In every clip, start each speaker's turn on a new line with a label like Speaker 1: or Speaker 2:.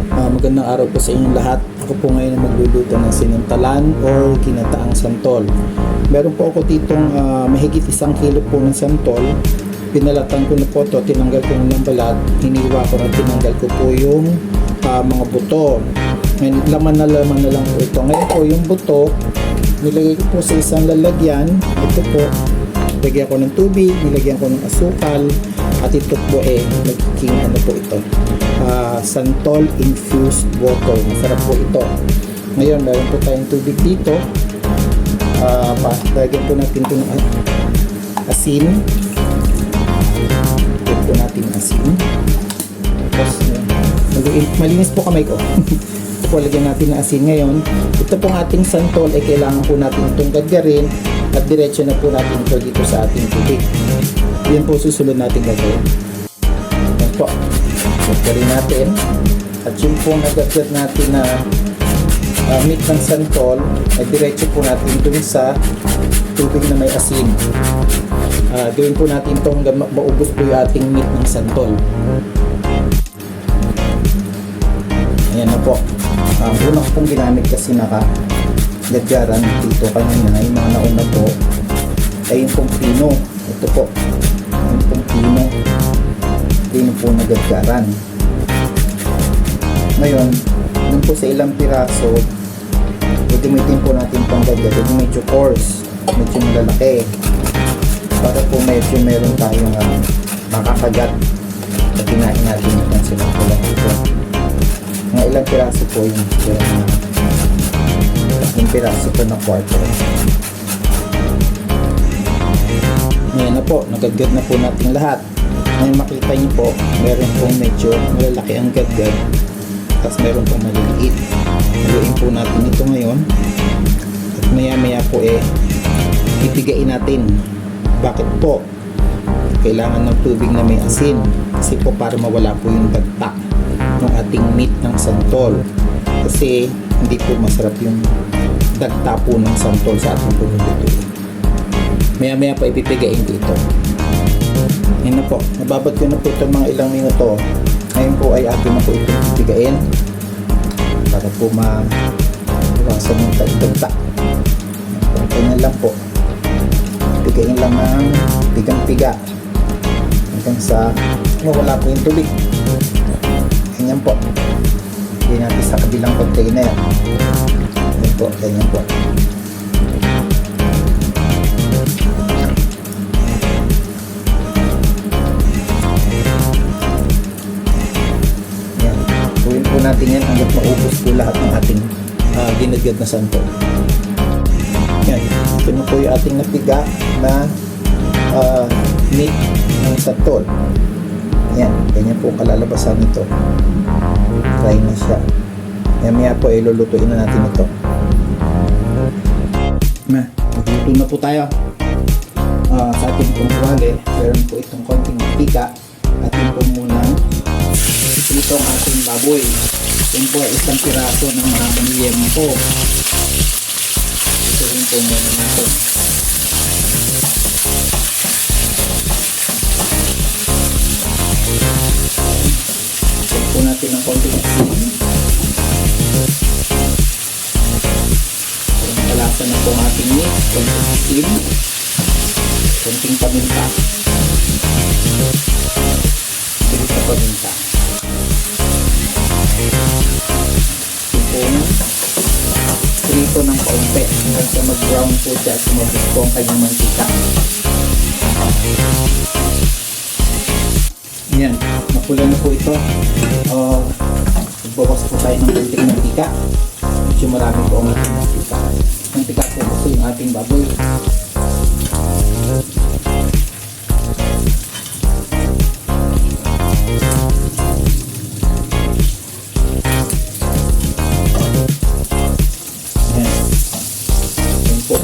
Speaker 1: Magandang araw po sa inyong lahat. Ako po ngayon magluluto ng sinuntalan or ginataang santol. Meron po ako ditong mahigit 1 kilo po ng santol. Pinalatan ko na po ito, tinanggal ko ng balat, hiniwa ko at tinanggal ko po yung mga buto. Ngayon, laman na lang po ito. Ngayon po yung buto, nilagay ko po sa isang lalagyan. Ito po, nilagyan ko ng tubig, nilagyan ko ng asukal, at ito po nagiging ano po ito, santol infused water. Masarap po ito. Ngayon meron po tayong tubig dito. Lagyan po natin ito ng asin. Lagyan po natin asin. Tapos malinis po kamay ko. Ito po, lagyan natin ng asin. Ngayon ito pong ating santol ay kailangan po natin itong gagarin at diretso na po natin ito dito sa ating tubig. Yan po susunod natin gagawin. Yan po, gagarin natin at yung po nagagat natin na meat ng santol ay diretso po natin dun sa tubig na may asin. Gawin po natin ito hanggang maubos po yung ating meat ng santol. Ayan na po. Una ko pong ginamit kasi naka-gadgaran dito kanina. Yung mga nauna po ay yung pong pino. Ito po, yung pong pino. Pino po na gadgaran. Ngayon, dun po sa ilang piraso, gagamitin po natin pang gadgaran. Yung medyo coarse, medyo malalaki. Para po medyo meron tayong makakagat na kinain natin yung sinagpulang ito. Mga ilang piraso po yung piraso po na quarter. Ngayon na po, nagadgad na po natin lahat. Ngayon makita niyo po, meron pong medyo malalaki ang gadgad, tapos meron pong maliliit. Haluin po natin ito ngayon at maya po ipigain natin. Bakit po? Kailangan ng tubig na may asin kasi po para mawala po yung dagta ng ating meat ng santol, kasi hindi po masarap yung dagta po ng santol sa ating pagluto. Maya pa ipipigain dito. Yan na po, nababad ko na po ito mga ilang minuto. Ngayon po ay atin na po itong ipipigain para po mawasan yung dagta. Ganyan lang po, pigain lang ng pigang-piga hanggang sa mawala po yung tubig. Ganyan po. Hindi natin sa kabilang container. Ganyan po, ganyan po. Yan. Tuwin po natin yan hanggang maubos po lahat ng ating ginagad na santol. Yan. Ito na po yung ating napiga na meat ng santol. Yan, ganyan po kalalabasan nito. Try na siya. Maya po ilulutuin na natin ito. Magluto na po tayo. Sa ating pong tuwali, meron po itong konting mantika at yun po muna itong ating baboy. Yun po isang piraso ng mahabang liyempo. Ito rin po muna natin. Po natin ng konting asin. Kalasan na po ang ating meat. Konting asin. Konting paminta. Bilis na paminta. Ipong prito ng kaunti hanggang sa mag-brown po siya at sumabos po ang kanyang mantika. Yan, napula na po ito. Magbawas po tayo ng konting mantika. Medyo marami po ang ating mantika. Mantika po kasi yung ating baboy. Yan. Yan po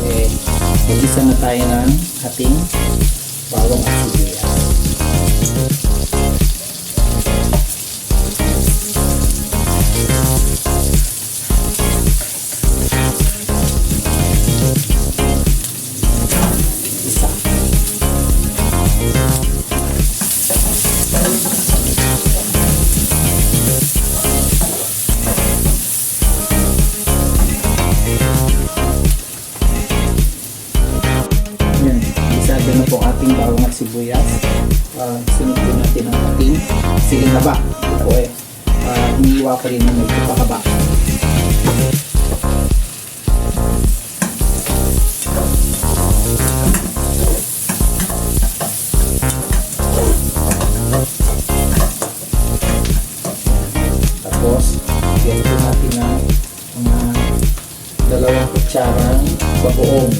Speaker 1: mag-isa na tayo ng ating bawang at sibuyas. umiiwa pa rin ng medyo pakaba. Tapos, bigyan po natin ng mga 2 kutsarang bagoong.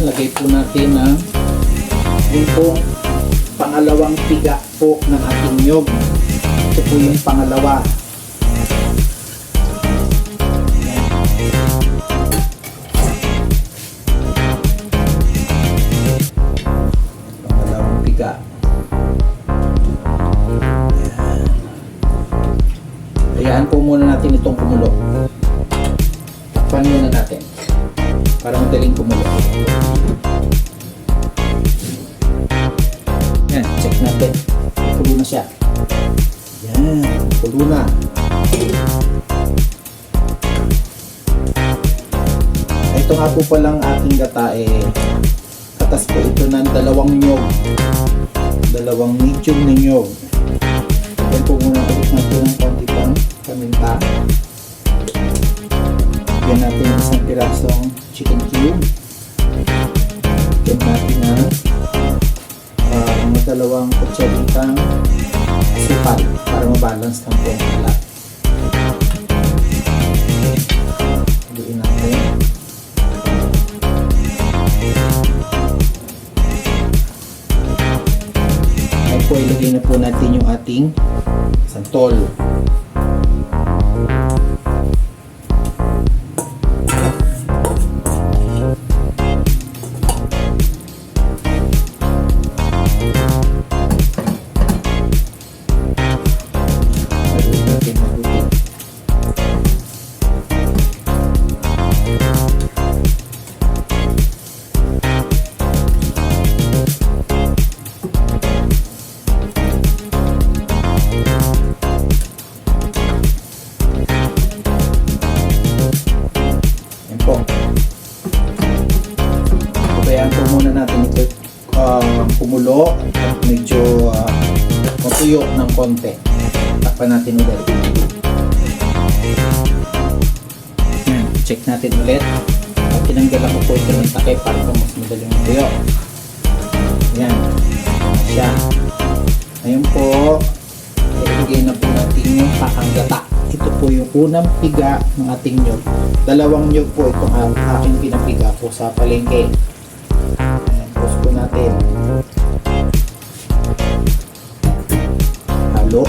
Speaker 1: Lagay po natin ang yung pong pangalawang piga po ng ating niyog. Ito po yung pangalawa. Pangalawang piga. Hayaan po muna natin itong kumulo. Takpan muna natin para madaling kumulo. Yan, check natin. Pulo na siya. Yan, pulo na. Ito nga po palang ating gata katas po ito ng 2 nyog. 2 medium na nyog. Yan po muna ulit natin ng konti pang paminta. Yan natin ng isang pirasong chicken cube. Yan natin ng mga 2 kutsaritang asukal para mabalance ng pong alat. Haluin natin. Ngayon po ilagay na po natin yung ating santol. Pabayaan po muna natin ito kumulo at medyo matuyo ng konti. Takpan natin ulit. Yan, check natin ulit. At tinanggalan ko po ito ng takip para po mas madaling matuyo. Yan, siya. Ngayon po, ilagay na po natin yung pakanggata. Ito po yung unang piga ng ating nyog. 2 nyog po itong aking pinapiga po sa palengke. Ayan, post po natin. Halo.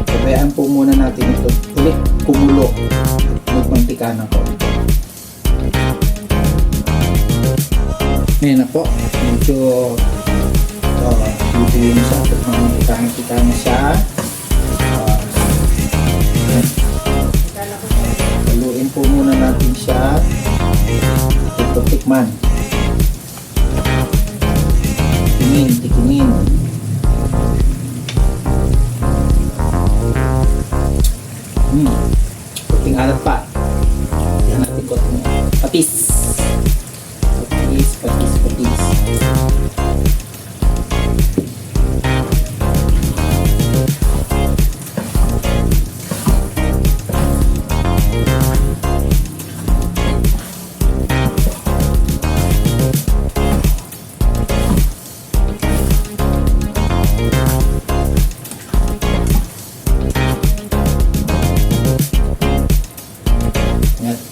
Speaker 1: Pabayaan po muna natin ito ulit kumulo at magmantika ng konti. Ngayon na po, medyo bibigyan siya at magmantika na siya. Haluin po muna natin siya. Ito tikman. Tikinin. Kunting alat pa. Yan natin kunting patis.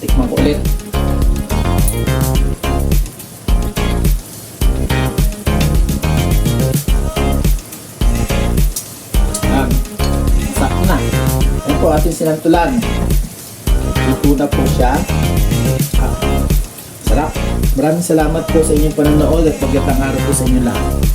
Speaker 1: Tikman ko ulit. natin sinantulan. Luto na po siya. Sarap. Maraming salamat po sa inyong panonood at magandang araw po sa inyo lahat.